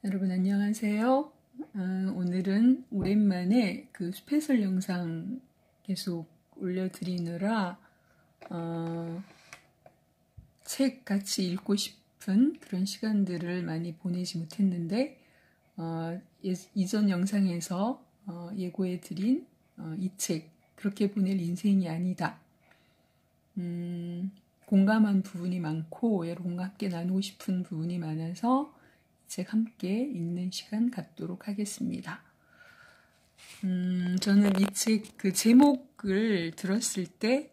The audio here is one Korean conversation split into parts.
여러분 안녕하세요. 오늘은 오랜만에 그 스페셜 영상 계속 올려드리느라 책 같이 읽고 싶은 그런 시간들을 많이 보내지 못했는데 이전 영상에서 예고해드린 이 책 그렇게 보낼 인생이 아니다. 공감한 부분이 많고 여러분과 함께 나누고 싶은 부분이 많아서 책 함께 읽는 시간 갖도록 하겠습니다. 저는 이 책 그 제목을 들었을 때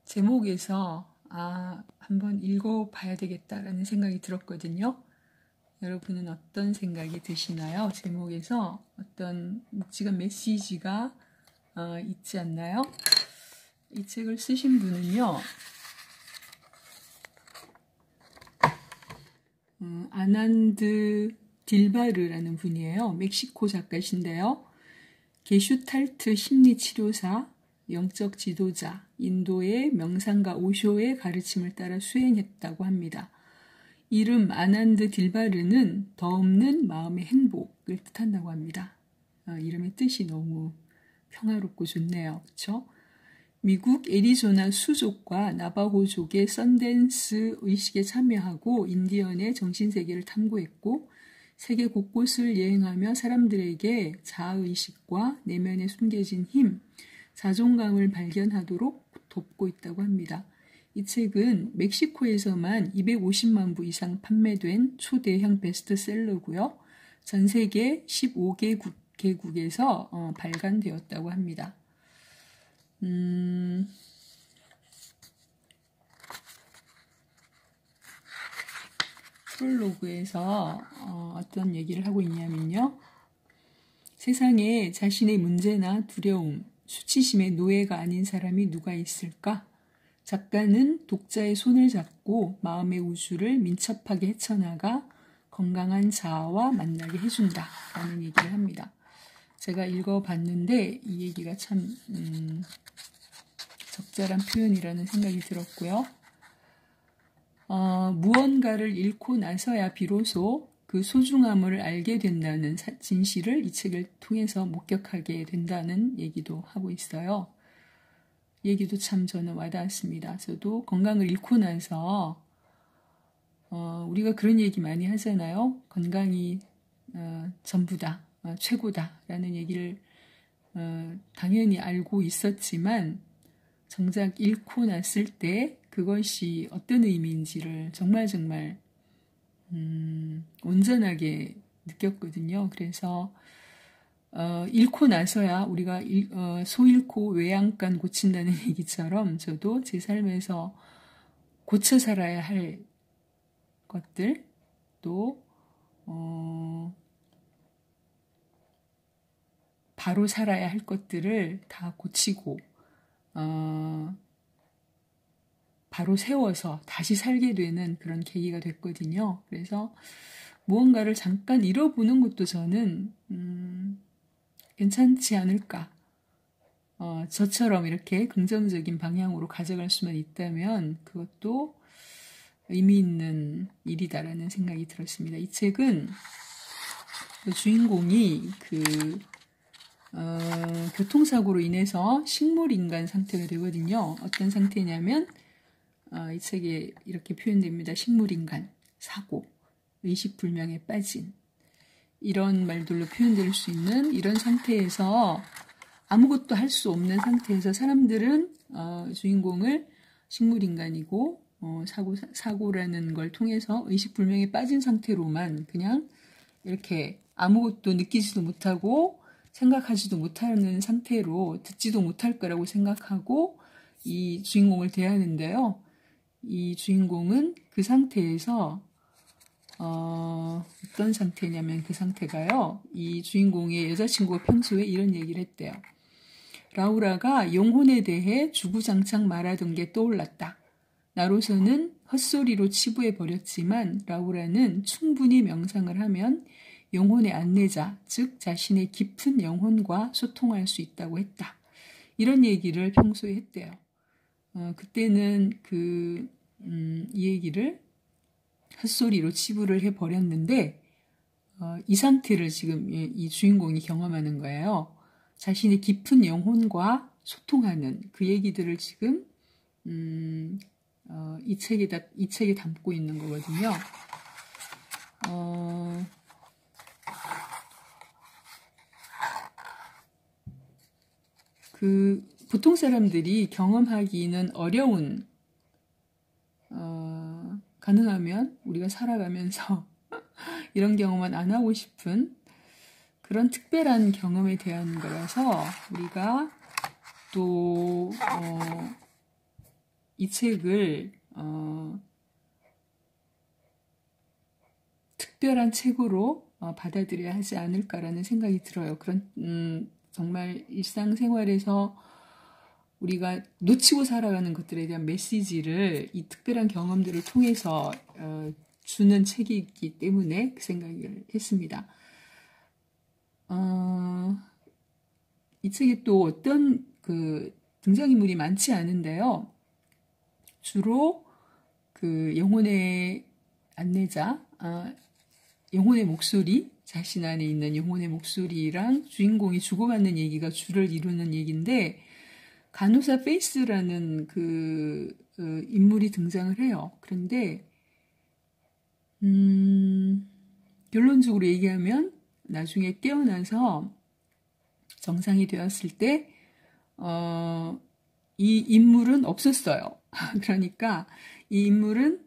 제목에서 한번 읽어봐야 되겠다라는 생각이 들었거든요. 여러분은 어떤 생각이 드시나요? 제목에서 어떤 묵직한 메시지가 있지 않나요? 이 책을 쓰신 분은요. 아난드 딜바르라는 분이에요. 멕시코 작가신데요. 게슈탈트 심리치료사, 영적 지도자, 인도의 명상가 오쇼의 가르침을 따라 수행했다고 합니다. 이름 아난드 딜바르는 더 없는 마음의 행복을 뜻한다고 합니다. 이름의 뜻이 너무 평화롭고 좋네요. 그렇죠? 미국 애리조나 수족과 나바호족의 썬댄스 의식에 참여하고 인디언의 정신세계를 탐구했고 세계 곳곳을 여행하며 사람들에게 자아의식과 내면에 숨겨진 힘, 자존감을 발견하도록 돕고 있다고 합니다. 이 책은 멕시코에서만 250만 부 이상 판매된 초대형 베스트셀러고요. 전 세계 15개국에서 발간되었다고 합니다. 프롤로그에서 어떤 얘기를 하고 있냐면요. 세상에 자신의 문제나 두려움, 수치심의 노예가 아닌 사람이 누가 있을까? 작가는 독자의 손을 잡고 마음의 우주를 민첩하게 헤쳐나가 건강한 자아와 만나게 해준다 라는 얘기를 합니다. 제가 읽어봤는데 이 얘기가 참 적절한 표현이라는 생각이 들었고요. 무언가를 잃고 나서야 비로소 그 소중함을 알게 된다는 진실을 이 책을 통해서 목격하게 된다는 얘기도 하고 있어요. 얘기도 참 저는 와닿았습니다. 저도 건강을 잃고 나서 우리가 그런 얘기 많이 하잖아요. 건강이 전부다, 최고다 라는 얘기를 당연히 알고 있었지만 정작 잃고 났을 때 그것이 어떤 의미인지를 정말 온전하게 느꼈거든요. 그래서 잃고 나서야 우리가 소 잃고 외양간 고친다는 얘기처럼 저도 제 삶에서 고쳐 살아야 할 것들 또 바로 살아야 할 것들을 다 고치고 바로 세워서 다시 살게 되는 그런 계기가 됐거든요. 그래서 무언가를 잠깐 잃어보는 것도 저는 괜찮지 않을까. 저처럼 이렇게 긍정적인 방향으로 가져갈 수만 있다면 그것도 의미 있는 일이다라는 생각이 들었습니다. 이 책은 그 주인공이 교통사고로 인해서 식물인간 상태가 되거든요. 어떤 상태냐면 이 책에 이렇게 표현됩니다. 식물인간, 사고, 의식불명에 빠진 이런 말들로 표현될 수 있는 이런 상태에서 아무것도 할 수 없는 상태에서 사람들은 주인공을 식물인간이고 사고라는 걸 통해서 의식불명에 빠진 상태로만 그냥 이렇게 아무것도 느끼지도 못하고 생각하지도 못하는 상태로 듣지도 못할 거라고 생각하고 이 주인공을 대하는데요. 이 주인공은 그 상태에서 어떤 상태냐면 그 상태가요. 이 주인공의 여자친구가 평소에 이런 얘기를 했대요. 라우라가 영혼에 대해 주구장창 말하던 게 떠올랐다. 나로서는 헛소리로 치부해버렸지만 라우라는 충분히 명상을 하면 영혼의 안내자, 즉 자신의 깊은 영혼과 소통할 수 있다고 했다. 이런 얘기를 평소에 했대요. 그때는 이 얘기를 헛소리로 치부를 해버렸는데 이 상태를 지금 이 주인공이 경험하는 거예요. 자신의 깊은 영혼과 소통하는 그 얘기들을 지금 이 책에 담고 있는 거거든요. 보통 사람들이 경험하기는 어려운, 가능하면 우리가 살아가면서 이런 경험은 안 하고 싶은 그런 특별한 경험에 대한 거라서 우리가 또 이 책을 특별한 책으로 받아들여야 하지 않을까라는 생각이 들어요. 그런 정말 일상생활에서 우리가 놓치고 살아가는 것들에 대한 메시지를 이 특별한 경험들을 통해서 주는 책이기 때문에 그 생각을 했습니다. 이 책에 또 어떤 등장인물이 많지 않은데요. 주로 영혼의 안내자, 영혼의 목소리, 자신 안에 있는 영혼의 목소리랑 주인공이 주고받는 얘기가 주를 이루는 얘기인데, 간호사 페이스라는 인물이 등장을 해요. 그런데 결론적으로 얘기하면 나중에 깨어나서 정상이 되었을 때 이 인물은 없었어요. 그러니까 이 인물은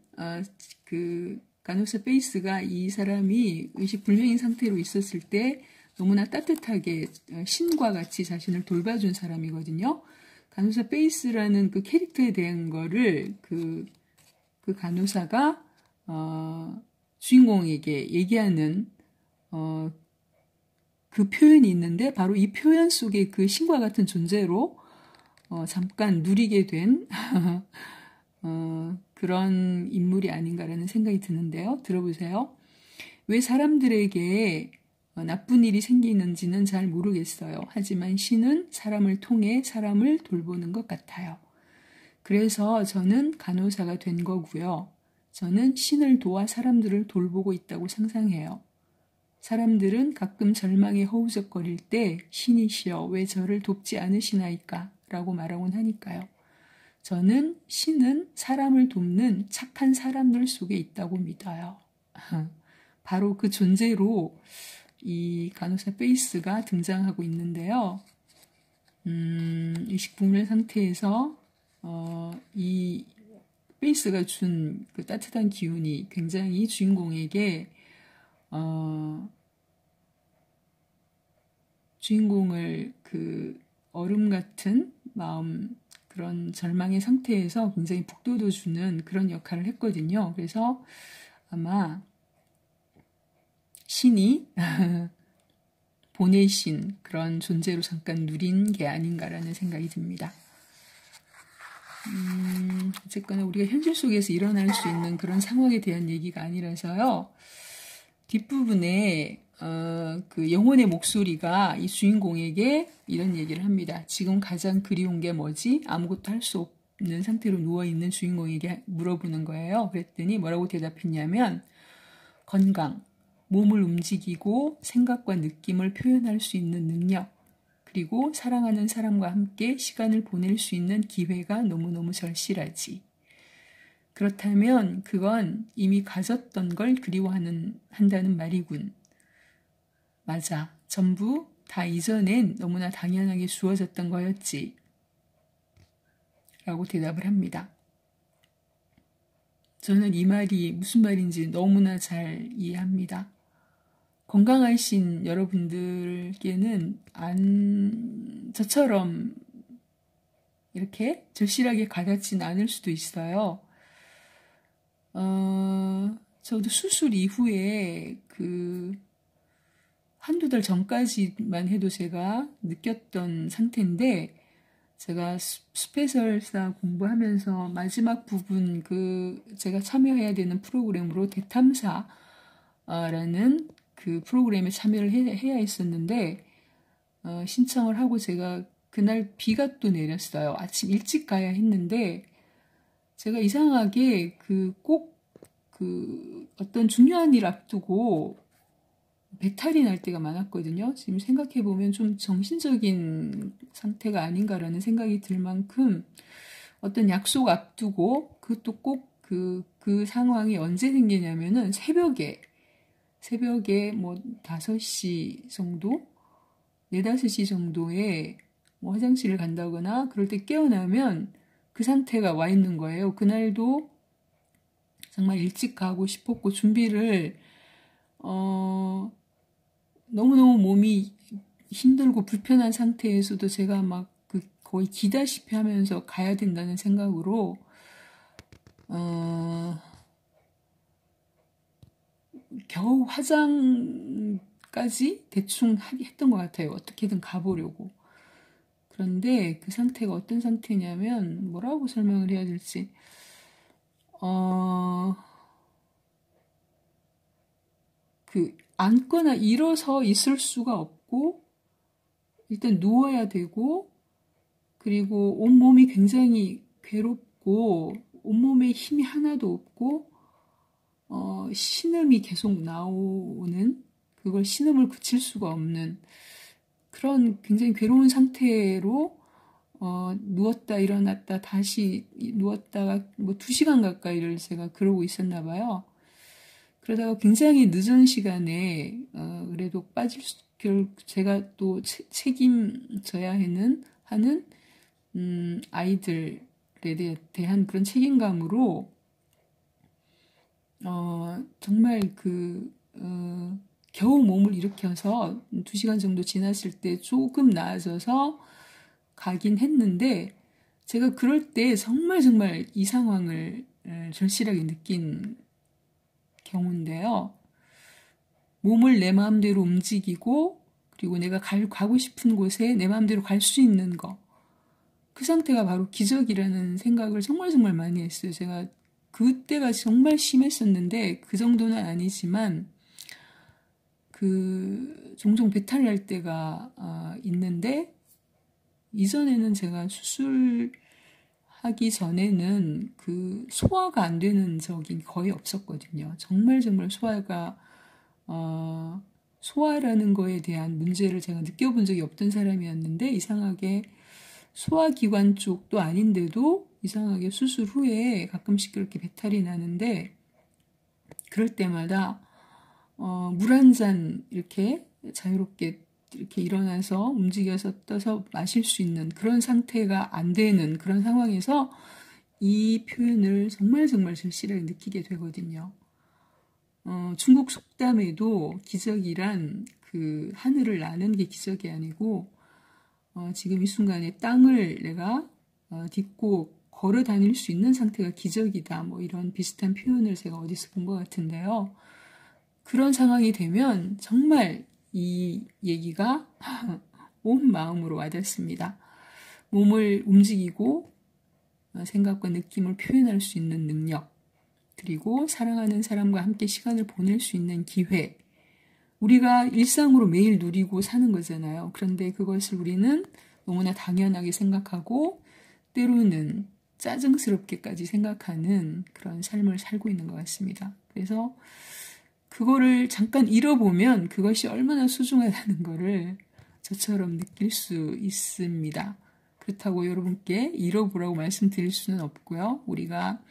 간호사 페이스가 이 사람이 의식불명인 상태로 있었을 때 너무나 따뜻하게 신과 같이 자신을 돌봐준 사람이거든요. 간호사 페이스라는 그 캐릭터에 대한 거를 그 간호사가 주인공에게 얘기하는 그 표현이 있는데, 바로 이 표현 속에 그 신과 같은 존재로 잠깐 누리게 된 그런 인물이 아닌가라는 생각이 드는데요. 들어보세요. 왜 사람들에게 나쁜 일이 생기는지는 잘 모르겠어요. 하지만 신은 사람을 통해 사람을 돌보는 것 같아요. 그래서 저는 간호사가 된 거고요. 저는 신을 도와 사람들을 돌보고 있다고 상상해요. 사람들은 가끔 절망에 허우적거릴 때 신이시여 왜 저를 돕지 않으시나이까? 라고 말하곤 하니까요. 저는 신은 사람을 돕는 착한 사람들 속에 있다고 믿어요. 바로 그 존재로 이 간호사 페이스가 등장하고 있는데요. 의식불명 상태에서 이 페이스가 준 그 따뜻한 기운이 굉장히 주인공에게 주인공을 그 얼음 같은 마음, 그런 절망의 상태에서 굉장히 북돋워주는 그런 역할을 했거든요. 그래서 아마 신이 보내신 그런 존재로 잠깐 누린 게 아닌가라는 생각이 듭니다. 어쨌거나 우리가 현실 속에서 일어날 수 있는 그런 상황에 대한 얘기가 아니라서요. 뒷부분에 그 영혼의 목소리가 이 주인공에게 이런 얘기를 합니다. 지금 가장 그리운 게 뭐지? 아무것도 할 수 없는 상태로 누워있는 주인공에게 물어보는 거예요. 그랬더니 뭐라고 대답했냐면, 건강, 몸을 움직이고 생각과 느낌을 표현할 수 있는 능력, 그리고 사랑하는 사람과 함께 시간을 보낼 수 있는 기회가 너무너무 절실하지. 그렇다면 그건 이미 가졌던 걸 한다는 말이군. 맞아. 전부 다 이전엔 너무나 당연하게 주어졌던 거였지. 라고 대답을 합니다. 저는 이 말이 무슨 말인지 너무나 잘 이해합니다. 건강하신 여러분들께는 저처럼 이렇게 절실하게 가닿진 않을 수도 있어요. 저도 수술 이후에 한두 달 전까지만 해도 제가 느꼈던 상태인데, 제가 스페셜사 공부하면서 마지막 부분 제가 참여해야 되는 프로그램으로 대탐사라는 그 프로그램에 참여를 해야 했었는데, 신청을 하고 제가 그날 비가 또 내렸어요. 아침 일찍 가야 했는데, 제가 이상하게 꼭 어떤 중요한 일 앞두고 배탈이 날 때가 많았거든요. 지금 생각해보면 좀 정신적인 상태가 아닌가라는 생각이 들 만큼 어떤 약속 앞두고 그것도 꼭 그 상황이 언제 생기냐면은 새벽에 뭐 5시 정도? 4, 5시 정도에 뭐 화장실을 간다거나 그럴 때 깨어나면 그 상태가 와 있는 거예요. 그날도 정말 일찍 가고 싶었고 준비를 너무너무 몸이 힘들고 불편한 상태에서도 제가 막 거의 기다시피 하면서 가야 된다는 생각으로 겨우 화장까지 대충 했던 것 같아요. 어떻게든 가보려고. 그런데 그 상태가 어떤 상태냐면 뭐라고 설명을 해야 될지 앉거나 일어서 있을 수가 없고 일단 누워야 되고 그리고 온몸이 굉장히 괴롭고 온몸에 힘이 하나도 없고 신음이 계속 나오는 그걸 신음을 그칠 수가 없는 그런 굉장히 괴로운 상태로 누웠다 일어났다 다시 누웠다가 뭐 2시간 가까이를 제가 그러고 있었나 봐요. 그러다가 굉장히 늦은 시간에 그래도 제가 또 책임져야 하는 아이들에 대한 그런 책임감으로 정말 겨우 몸을 일으켜서 2시간 정도 지났을 때 조금 나아져서 가긴 했는데 제가 그럴 때 정말 이 상황을 절실하게 느낀 경우인데요. 몸을 내 마음대로 움직이고 그리고 내가 가고 싶은 곳에 내 마음대로 갈 수 있는 거. 그 상태가 바로 기적이라는 생각을 정말 많이 했어요. 제가 그때가 정말 심했었는데 그 정도는 아니지만 종종 배탈 날 때가 있는데 이전에는 제가 수술하기 전에는 소화가 안 되는 적이 거의 없었거든요. 정말 소화라는 거에 대한 문제를 제가 느껴본 적이 없던 사람이었는데 이상하게 소화기관 쪽도 아닌데도 이상하게 수술 후에 가끔씩 그렇게 배탈이 나는데 그럴 때마다 물 한 잔 이렇게 자유롭게 이렇게 일어나서 움직여서 떠서 마실 수 있는 그런 상태가 안 되는 그런 상황에서 이 표현을 정말 절실하게 느끼게 되거든요. 중국 속담에도 기적이란 하늘을 나는 게 기적이 아니고 지금 이 순간에 땅을 내가 딛고 걸어 다닐 수 있는 상태가 기적이다. 뭐 이런 비슷한 표현을 제가 어디서 본 것 같은데요. 그런 상황이 되면 정말 이 얘기가 온 마음으로 와닿습니다. 몸을 움직이고 생각과 느낌을 표현할 수 있는 능력, 그리고 사랑하는 사람과 함께 시간을 보낼 수 있는 기회, 우리가 일상으로 매일 누리고 사는 거잖아요. 그런데 그것을 우리는 너무나 당연하게 생각하고 때로는 짜증스럽게까지 생각하는 그런 삶을 살고 있는 것 같습니다. 그래서 그거를 잠깐 잃어보면 그것이 얼마나 소중하다는 거를 저처럼 느낄 수 있습니다. 그렇다고 여러분께 잃어보라고 말씀드릴 수는 없고요. 우리가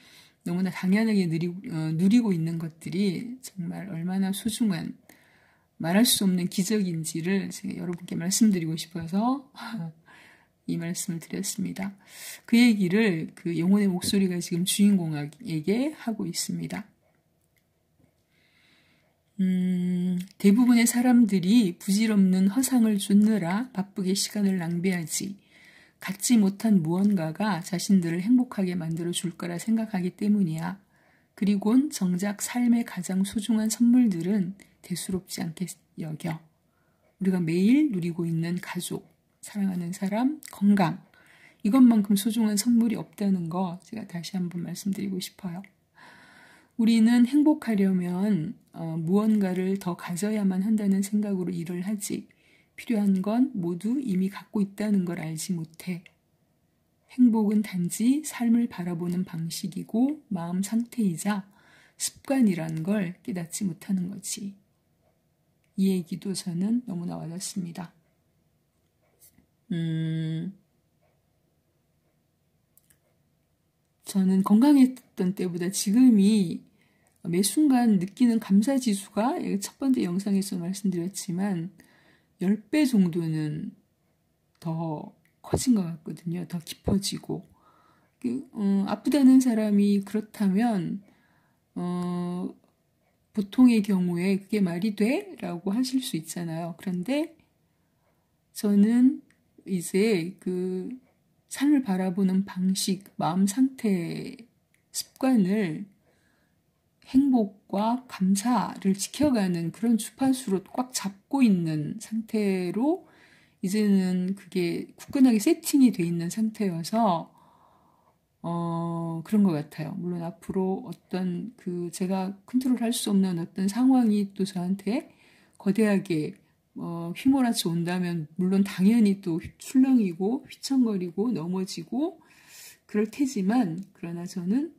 너무나 당연하게 누리고 있는 것들이 정말 얼마나 소중한 말할 수 없는 기적인지를 제가 여러분께 말씀드리고 싶어서 이 말씀을 드렸습니다. 그 얘기를 영혼의 목소리가 지금 주인공에게 하고 있습니다. 대부분의 사람들이 부질없는 허상을 쫓느라 바쁘게 시간을 낭비하지 갖지 못한 무언가가 자신들을 행복하게 만들어 줄 거라 생각하기 때문이야. 그리곤 정작 삶의 가장 소중한 선물들은 대수롭지 않게 여겨. 우리가 매일 누리고 있는 가족, 사랑하는 사람, 건강, 이것만큼 소중한 선물이 없다는 거 제가 다시 한번 말씀드리고 싶어요. 우리는 행복하려면 무언가를 더 가져야만 한다는 생각으로 일을 하지 필요한 건 모두 이미 갖고 있다는 걸 알지 못해. 행복은 단지 삶을 바라보는 방식이고 마음 상태이자 습관이란 걸 깨닫지 못하는 거지. 이 얘기도 저는 너무나 와닿습니다. 저는 건강했던 때보다 지금이 매 순간 느끼는 감사지수가 첫 번째 영상에서 말씀드렸지만 10배 정도는 더 커진 것 같거든요. 더 깊어지고. 아프다는 사람이 그렇다면 보통의 경우에 그게 말이 돼? 라고 하실 수 있잖아요. 그런데 저는 이제 그 삶을 바라보는 방식, 마음 상태, 습관을 행복과 감사를 지켜가는 그런 주파수로 꽉 잡고 있는 상태로 이제는 그게 굳건하게 세팅이 돼 있는 상태여서 그런 것 같아요. 물론 앞으로 어떤 제가 컨트롤할 수 없는 어떤 상황이 또 저한테 거대하게 휘몰아쳐 온다면 물론 당연히 또 출렁이고 휘청거리고 넘어지고 그럴 테지만 그러나 저는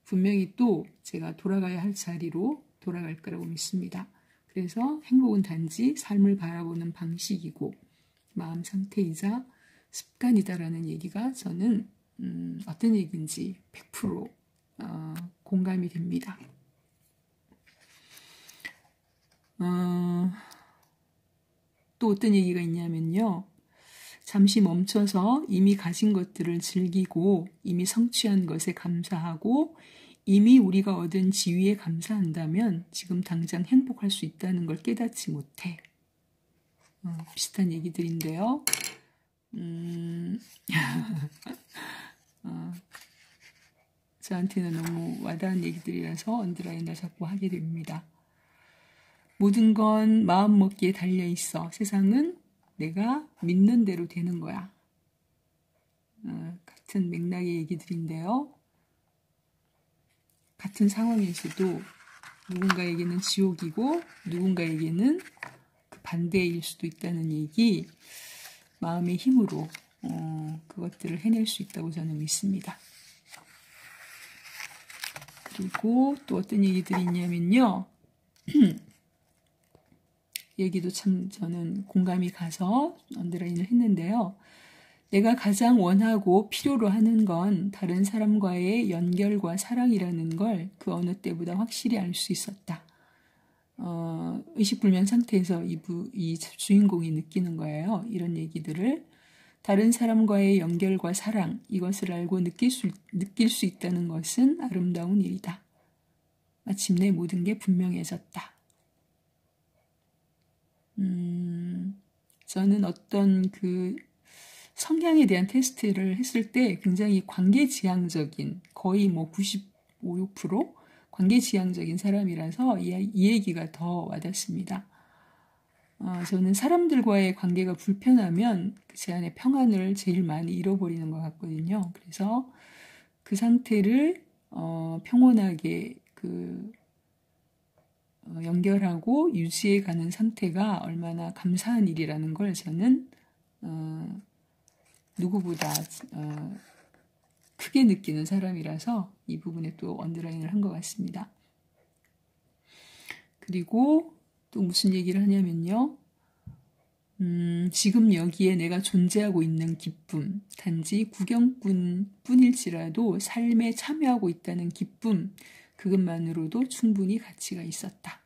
분명히 또 제가 돌아가야 할 자리로 돌아갈 거라고 믿습니다. 그래서 행복은 단지 삶을 바라보는 방식이고 마음 상태이자 습관이다라는 얘기가 저는 어떤 얘기인지 100% 공감이 됩니다. 또 어떤 얘기가 있냐면요. 잠시 멈춰서 이미 가진 것들을 즐기고 이미 성취한 것에 감사하고 이미 우리가 얻은 지위에 감사한다면 지금 당장 행복할 수 있다는 걸 깨닫지 못해. 비슷한 얘기들인데요. 저한테는 너무 와닿은 얘기들이라서 언더라인을 자꾸 하게 됩니다. 모든 건 마음먹기에 달려있어. 세상은 내가 믿는 대로 되는 거야. 같은 맥락의 얘기들인데요. 같은 상황에서도 누군가에게는 지옥이고 누군가에게는 그 반대일 수도 있다는 얘기, 마음의 힘으로 그것들을 해낼 수 있다고 저는 믿습니다. 그리고 또 어떤 얘기들이 있냐면요. 얘기도 참 저는 공감이 가서 언더라인을 했는데요. 내가 가장 원하고 필요로 하는 건 다른 사람과의 연결과 사랑이라는 걸 그 어느 때보다 확실히 알 수 있었다. 의식불명 상태에서 이 주인공이 느끼는 거예요. 이런 얘기들을. 다른 사람과의 연결과 사랑, 이것을 알고 느낄 수 있다는 것은 아름다운 일이다. 마침내 모든 게 분명해졌다. 저는 어떤 성향에 대한 테스트를 했을 때 굉장히 관계지향적인, 거의 95, 6% 관계지향적인 사람이라서 이 얘기가 더 와닿습니다. 저는 사람들과의 관계가 불편하면 제 안에 평안을 제일 많이 잃어버리는 것 같거든요. 그래서 그 상태를 평온하게 연결하고 유지해가는 상태가 얼마나 감사한 일이라는 걸 저는 누구보다 크게 느끼는 사람이라서 이 부분에 또 언더라인을 한 것 같습니다. 그리고 또 무슨 얘기를 하냐면요. 지금 여기에 내가 존재하고 있는 기쁨, 단지 구경꾼뿐일지라도 삶에 참여하고 있다는 기쁨, 그것만으로도 충분히 가치가 있었다.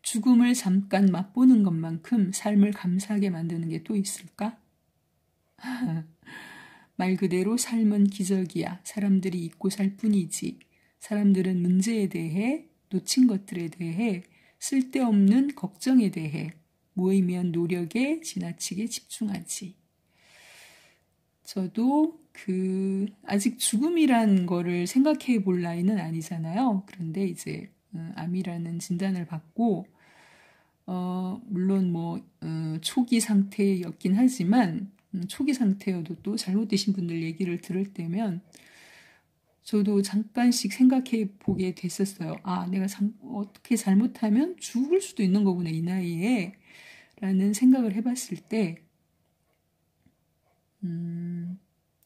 죽음을 잠깐 맛보는 것만큼 삶을 감사하게 만드는 게 또 있을까? 말 그대로 삶은 기적이야. 사람들이 잊고 살 뿐이지. 사람들은 문제에 대해, 놓친 것들에 대해, 쓸데없는 걱정에 대해, 무의미한 노력에 지나치게 집중하지. 저도 아직 죽음이란 거를 생각해 볼 나이는 아니잖아요. 그런데 이제 암이라는 진단을 받고 물론 초기 상태였긴 하지만 초기 상태여도 또 잘못되신 분들 얘기를 들을 때면 저도 잠깐씩 생각해 보게 됐었어요. 내가 어떻게 잘못하면 죽을 수도 있는 거구나, 이 나이에. 라는 생각을 해봤을 때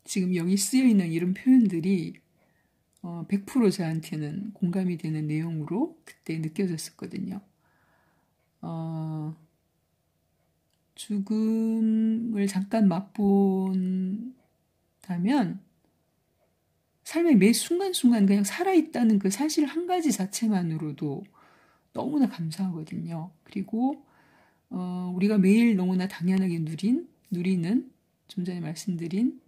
지금 여기 쓰여있는 이런 표현들이 100% 저한테는 공감이 되는 내용으로 그때 느껴졌었거든요. 죽음을 잠깐 맛본다면 삶의 매 순간순간 그냥 살아있다는 그 사실 한 가지 자체만으로도 너무나 감사하거든요. 그리고 우리가 매일 너무나 당연하게 누리는 좀 전에 말씀드린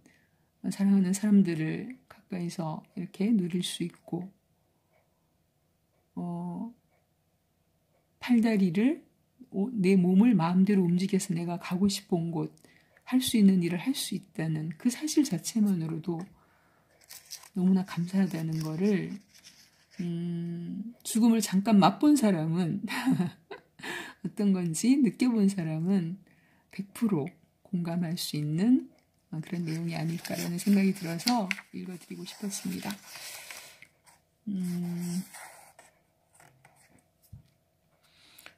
사랑하는 사람들을 가까이서 이렇게 누릴 수 있고 팔다리를 내 몸을 마음대로 움직여서 내가 가고 싶은 곳 할 수 있는 일을 할 수 있다는 그 사실 자체만으로도 너무나 감사하다는 거를 죽음을 잠깐 맛본 사람은 어떤 건지 느껴본 사람은 100% 공감할 수 있는 그런 내용이 아닐까라는 생각이 들어서 읽어드리고 싶었습니다.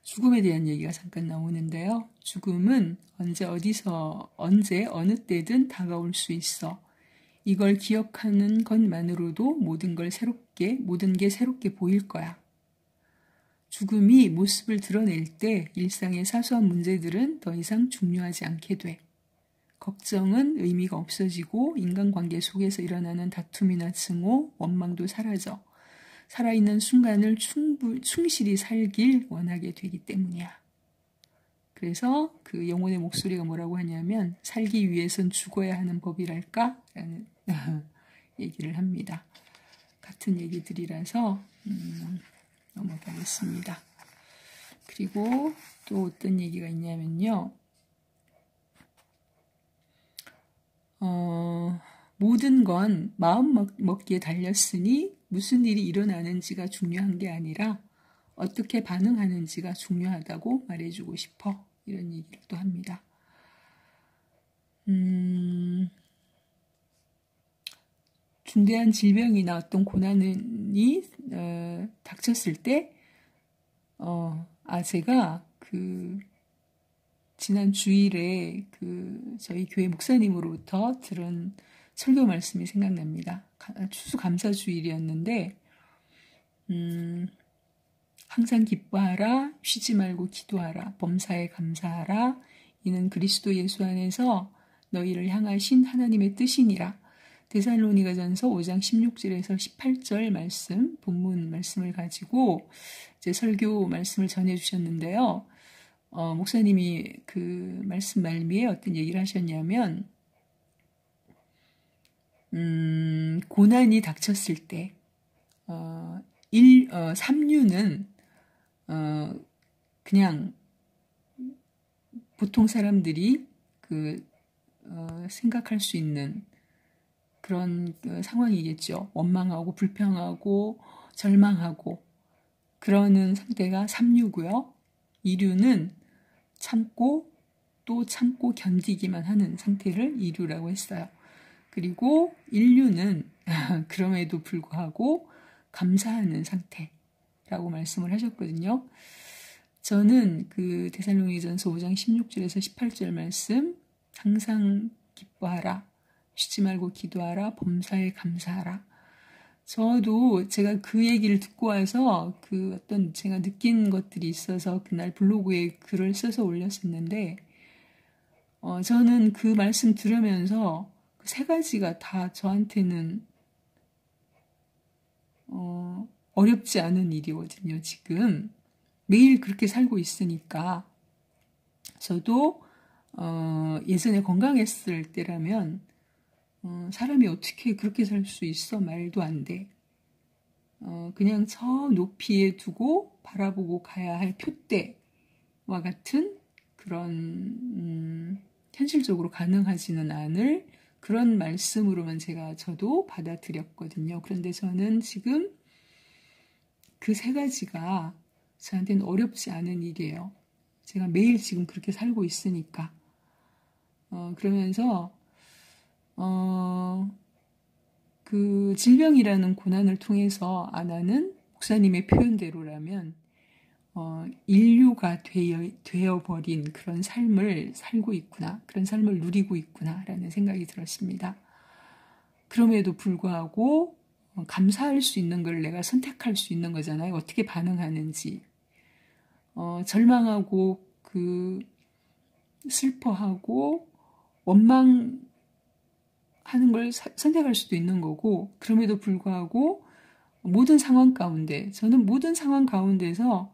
죽음에 대한 얘기가 잠깐 나오는데요. 죽음은 언제 어느 때든 다가올 수 있어. 이걸 기억하는 것만으로도 모든 게 새롭게 보일 거야. 죽음이 모습을 드러낼 때 일상의 사소한 문제들은 더 이상 중요하지 않게 돼. 걱정은 의미가 없어지고 인간관계 속에서 일어나는 다툼이나 증오, 원망도 사라져. 살아있는 순간을 충실히 살길 원하게 되기 때문이야. 그래서 그 영혼의 목소리가 뭐라고 하냐면 살기 위해선 죽어야 하는 법이랄까? 라는 얘기를 합니다. 같은 얘기들이라서 넘어가겠습니다. 그리고 또 어떤 얘기가 있냐면요. 모든 건 마음 먹기에 달렸으니 무슨 일이 일어나는지가 중요한 게 아니라 어떻게 반응하는지가 중요하다고 말해주고 싶어. 이런 얘기를 또 합니다. 중대한 질병이나 어떤 고난이 닥쳤을 때 제가 지난 주일에 저희 교회 목사님으로부터 들은 설교 말씀이 생각납니다. 추수감사주일이었는데 항상 기뻐하라, 쉬지 말고 기도하라, 범사에 감사하라. 이는 그리스도 예수 안에서 너희를 향하신 하나님의 뜻이니라. 데살로니가전서 5장 16절에서 18절 말씀, 본문 말씀을 가지고 이제 설교 말씀을 전해주셨는데요. 목사님이 그 말씀 말미에 어떤 얘기를 하셨냐면, 고난이 닥쳤을 때, 삼류는, 그냥 보통 사람들이 생각할 수 있는 그런 상황이겠죠. 원망하고, 불평하고, 절망하고, 그러는 상태가 삼류고요. 이류는 참고 또 참고 견디기만 하는 상태를 이류라고 했어요. 그리고 인류는 그럼에도 불구하고 감사하는 상태라고 말씀을 하셨거든요. 저는 그 데살로니가전서 5장 16절에서 18절 말씀, 항상 기뻐하라, 쉬지 말고 기도하라, 범사에 감사하라. 저도 제가 그 얘기를 듣고 와서 어떤 제가 느낀 것들이 있어서 그날 블로그에 글을 써서 올렸었는데, 저는 그 말씀 들으면서 그 세 가지가 다 저한테는, 어렵지 않은 일이거든요, 지금. 매일 그렇게 살고 있으니까. 저도, 예전에 건강했을 때라면, 사람이 어떻게 그렇게 살 수 있어? 말도 안 돼. 그냥 저 높이에 두고 바라보고 가야 할 표대와 같은 그런 현실적으로 가능하지는 않을 그런 말씀으로만 저도 받아들였거든요. 그런데 저는 지금 그 세 가지가 저한테는 어렵지 않은 일이에요. 제가 매일 지금 그렇게 살고 있으니까. 그러면서 그 질병이라는 고난을 통해서 아나는 목사님의 표현대로라면 인류가 되어버린 그런 삶을 살고 있구나, 그런 삶을 누리고 있구나라는 생각이 들었습니다. 그럼에도 불구하고 감사할 수 있는 걸 내가 선택할 수 있는 거잖아요. 어떻게 반응하는지. 절망하고 슬퍼하고 원망하는 걸 선택할 수도 있는 거고, 그럼에도 불구하고 모든 상황 가운데, 저는 모든 상황 가운데서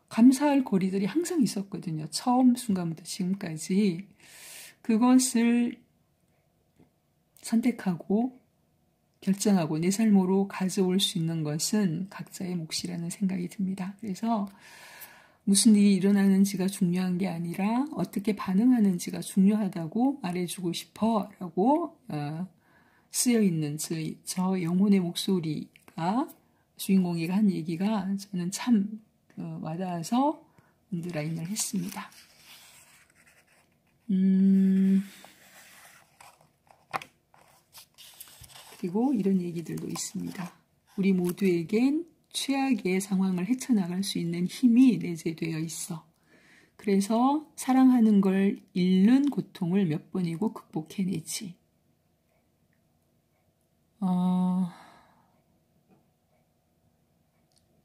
감사할 거리들이 항상 있었거든요. 처음 순간부터 지금까지. 그것을 선택하고 결정하고 내 삶으로 가져올 수 있는 것은 각자의 몫이라는 생각이 듭니다. 그래서 무슨 일이 일어나는지가 중요한 게 아니라 어떻게 반응하는지가 중요하다고 말해주고 싶어 라고 쓰여있는 저 영혼의 목소리가, 주인공이 한 얘기가 저는 참 와닿아서 언더라인을 했습니다. 그리고 이런 얘기들도 있습니다. 우리 모두에겐 최악의 상황을 헤쳐나갈 수 있는 힘이 내재되어 있어. 그래서 사랑하는 걸 잃는 고통을 몇 번이고 극복해내지.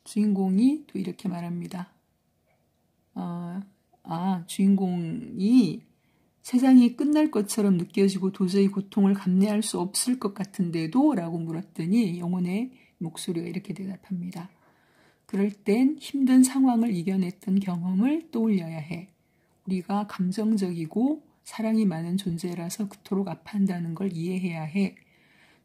주인공이 또 이렇게 말합니다. 주인공이 세상이 끝날 것처럼 느껴지고 도저히 고통을 감내할 수 없을 것 같은데도? 라고 물었더니 영혼의 목소리가 이렇게 대답합니다. 그럴 땐 힘든 상황을 이겨냈던 경험을 떠올려야 해. 우리가 감정적이고 사랑이 많은 존재라서 그토록 아파한다는 걸 이해해야 해.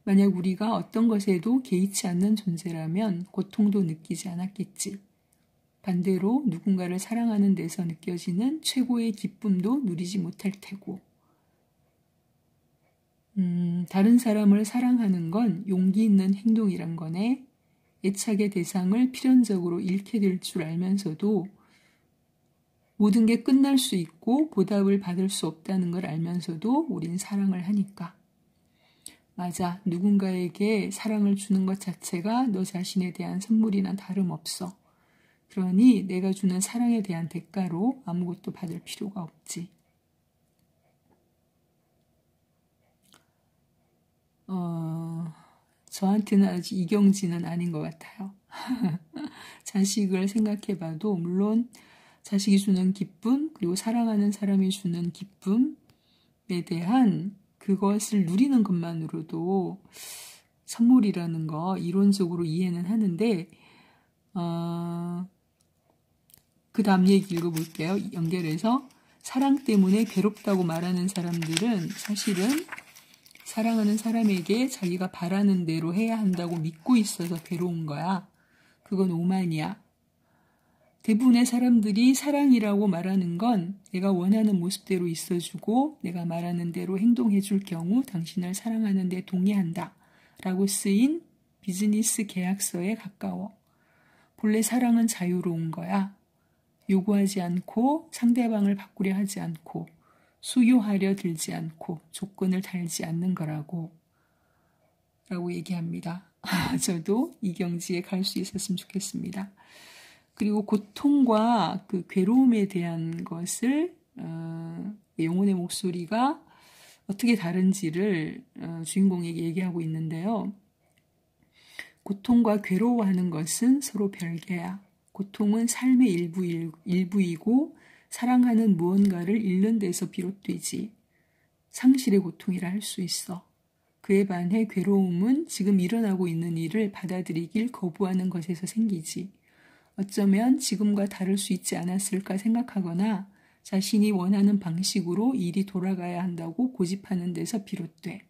만약 우리가 어떤 것에도 개의치 않는 존재라면 고통도 느끼지 않았겠지. 반대로 누군가를 사랑하는 데서 느껴지는 최고의 기쁨도 누리지 못할 테고. 다른 사람을 사랑하는 건 용기 있는 행동이란 거네. 애착의 대상을 필연적으로 잃게 될 줄 알면서도 모든 게 끝날 수 있고 보답을 받을 수 없다는 걸 알면서도 우린 사랑을 하니까. 맞아, 누군가에게 사랑을 주는 것 자체가 너 자신에 대한 선물이나 다름없어. 그러니 내가 주는 사랑에 대한 대가로 아무것도 받을 필요가 없지. 저한테는 아직 이경지는 아닌 것 같아요. 자식을 생각해봐도 물론 자식이 주는 기쁨, 그리고 사랑하는 사람이 주는 기쁨에 대한 그것을 누리는 것만으로도 선물이라는 거 이론적으로 이해는 하는데 그 다음 얘기 읽어볼게요. 연결해서 사랑 때문에 괴롭다고 말하는 사람들은 사실은 사랑하는 사람에게 자기가 바라는 대로 해야 한다고 믿고 있어서 괴로운 거야. 그건 오만이야. 대부분의 사람들이 사랑이라고 말하는 건 내가 원하는 모습대로 있어주고 내가 말하는 대로 행동해줄 경우 당신을 사랑하는 데 동의한다 라고 쓰인 비즈니스 계약서에 가까워. 본래 사랑은 자유로운 거야. 요구하지 않고 상대방을 바꾸려 하지 않고 수요하려 들지 않고 조건을 달지 않는 거라고 라고 얘기합니다. 저도 이경지에 갈 수 있었으면 좋겠습니다. 그리고 고통과 그 괴로움에 대한 것을 영혼의 목소리가 어떻게 다른지를 주인공에게 얘기하고 있는데요. 고통과 괴로워하는 것은 서로 별개야. 고통은 삶의 일부이고 사랑하는 무언가를 잃는 데서 비롯되지. 상실의 고통이라 할 수 있어. 그에 반해 괴로움은 지금 일어나고 있는 일을 받아들이길 거부하는 것에서 생기지. 어쩌면 지금과 다를 수 있지 않았을까 생각하거나 자신이 원하는 방식으로 일이 돌아가야 한다고 고집하는 데서 비롯돼.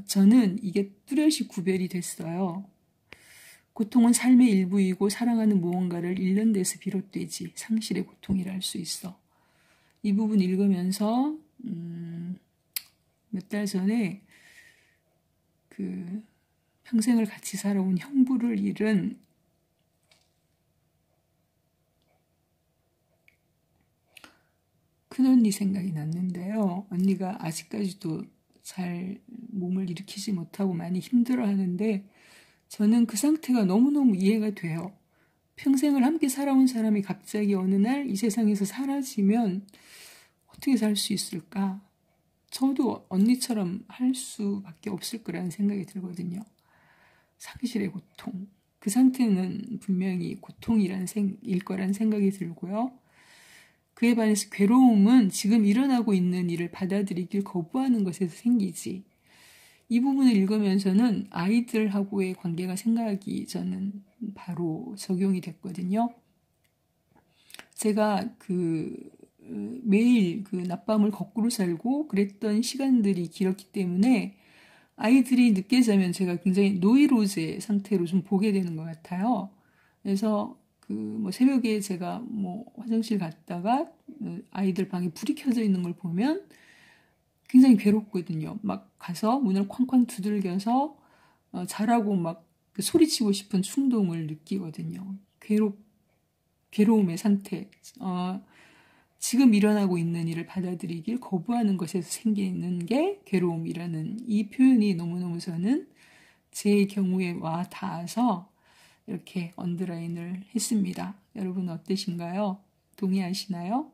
저는 이게 뚜렷이 구별이 됐어요. 고통은 삶의 일부이고 사랑하는 무언가를 잃는 데서 비롯되지 상실의 고통이라 할 수 있어. 이 부분 읽으면서 몇 달 전에 그 평생을 같이 살아온 형부를 잃은 큰언니 생각이 났는데요. 언니가 아직까지도 잘 몸을 일으키지 못하고 많이 힘들어하는데 저는 그 상태가 너무너무 이해가 돼요. 평생을 함께 살아온 사람이 갑자기 어느 날 이 세상에서 사라지면 어떻게 살 수 있을까? 저도 언니처럼 할 수밖에 없을 거라는 생각이 들거든요. 상실의 고통. 그 상태는 분명히 고통일 거란 생각이 들고요. 그에 반해서 괴로움은 지금 일어나고 있는 일을 받아들이길 거부하는 것에서 생기지. 이 부분을 읽으면서는 아이들하고의 관계가 생각이 저는 바로 적용이 됐거든요. 제가 매일 낮밤을 거꾸로 살고 그랬던 시간들이 길었기 때문에 아이들이 늦게 자면 제가 굉장히 노이로제 상태로 좀 보게 되는 것 같아요. 그래서 새벽에 제가 화장실 갔다가 아이들 방에 불이 켜져 있는 걸 보면 굉장히 괴롭거든요. 막 가서 문을 쾅쾅 두들겨서 자라고 막 소리치고 싶은 충동을 느끼거든요. 괴로움의 상태. 지금 일어나고 있는 일을 받아들이길 거부하는 것에서 생기는 게 괴로움이라는 이 표현이 너무너무 저는 제 경우에 와 닿아서 이렇게 언더라인을 했습니다. 여러분 어떠신가요? 동의하시나요?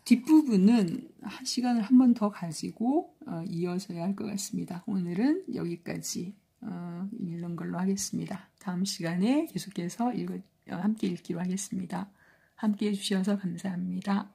뒷부분은 시간을 한 번 더 가지고 이어져야 할 것 같습니다. 오늘은 여기까지 읽는 걸로 하겠습니다. 다음 시간에 계속해서 함께 읽기로 하겠습니다. 함께 해주셔서 감사합니다.